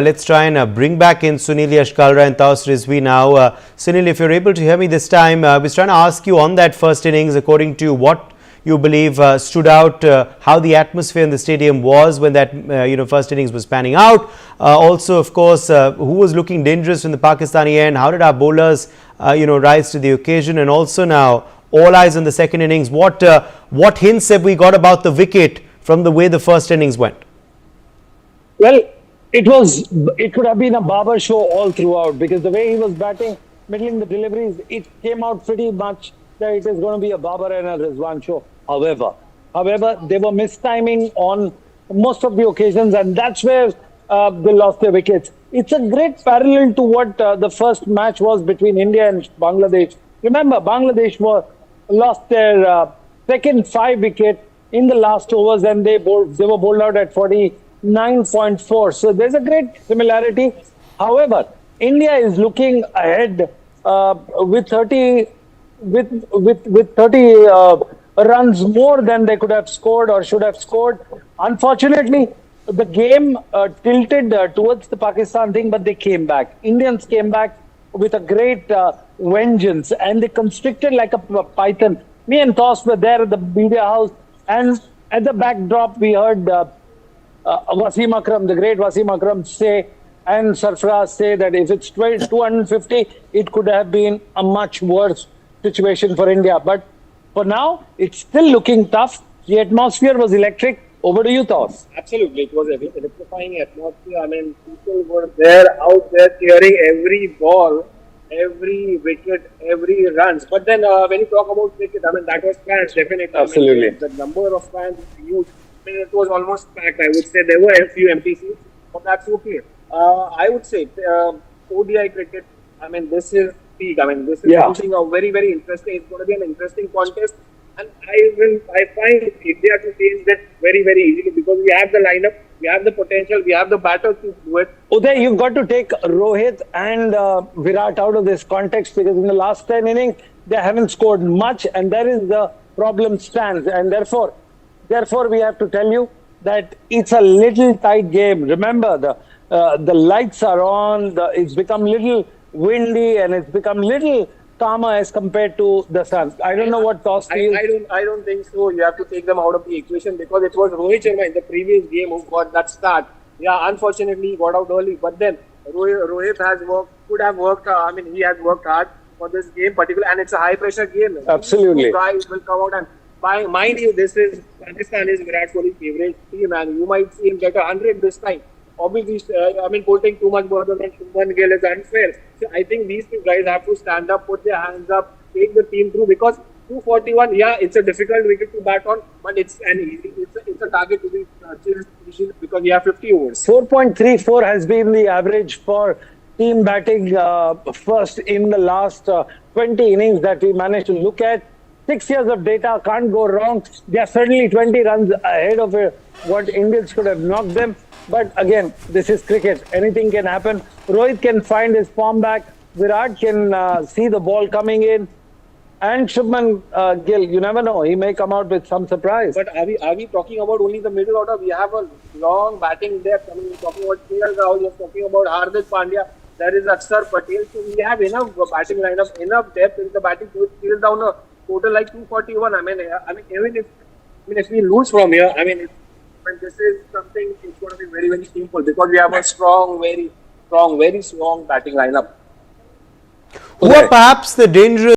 Let's try and bring back in Sunil Yash Kalra and Taos Rizvi now. Sunil, if you're able to hear me this time, I was trying to ask you on that first innings, according to what you believe stood out, how the atmosphere in the stadium was when that first innings was panning out. Also, of course, who was looking dangerous from the Pakistani end? How did our bowlers, rise to the occasion? And also now, all eyes on the second innings. What hints have we got about the wicket from the way the first innings went? Well, it could have been a barber show all throughout, because the way he was batting, middling the deliveries, it came out pretty much that it is going to be a Babar and a Rizwan show. However, they were mistiming on most of the occasions, and that's where they lost their wickets. It's a great parallel to what the first match was between India and Bangladesh. Remember, Bangladesh lost their second 5 wicket in the last overs, and they were bowled out at 49.4. So there's a great similarity. However, India is looking ahead with 30 runs more than they could have scored or should have scored. Unfortunately, the game tilted towards the Pakistan thing, but they came back. Indians came back with a great vengeance, and they constricted like a python. Me and Toss were there at the media house, and at the backdrop we heard Wasim Akram, the great Wasim Akram, say, and Sarfraz say that if it's 250, it could have been a much worse situation for India. But for now, it's still looking tough. The atmosphere was electric. Over to you, Toss. Absolutely, it was an electrifying atmosphere. I mean, people were there, out there, cheering every ball, every wicket, every runs. But then when you talk about cricket, I mean, that was fans, definitely. Absolutely. I mean, the number of fans was huge. I mean, it was almost packed. I would say there were a few empty seats, but that's okay. I would say ODI cricket, I mean, this is peak. I mean, this is something very, very interesting. It's going to be an interesting contest. And I find India to change that very, very easily, because we have the lineup, we have the potential, we have the batter to do it. Uday, you've got to take Rohit and Virat out of this context, because in the last 10 innings, they haven't scored much, and there is the problem stands. And therefore, we have to tell you that it's a little tight game. Remember, the lights are on, it's become little windy, and it's become little calmer as compared to the sun. I don't know what Toss feels. I don't think so. You have to take them out of the equation, because it was Rohit Sharma in the previous game who got that start. Yeah, unfortunately, he got out early. But then Rohit could have worked. I mean, he has worked hard for this game, particularly, and it's a high pressure game. Absolutely. Guys will come out, and mind you, this is Pakistan is Virat Kohli's favorite team, and you might see him get 100 this time. Obviously, I mean, putting too much burden on Shubman Gill is unfair. So I think these two guys have to stand up, put their hands up, take the team through, because 241, yeah, it's a difficult wicket to bat on, but it's a target to be achieved, because we have 50 overs. 4.34 has been the average for team batting first in the last 20 innings that we managed to look at. 6 years of data, can't go wrong. They are certainly 20 runs ahead of what Indians could have knocked them. But again, this is cricket. Anything can happen. Rohit can find his form back. Virat can see the ball coming in. And Shubman Gill, you never know. He may come out with some surprise. But are we talking about only the middle order? We have a long batting depth. I mean, we're talking about KL Rahul, you're talking about Hardik Pandya. There is Axar Patel. So we have enough batting lineup, enough depth in the batting to steal down a total like 241. I mean, even if we lose from here, I mean, this is something, it's going to be very, very simple, because we have a very strong batting lineup. Who are perhaps the dangerous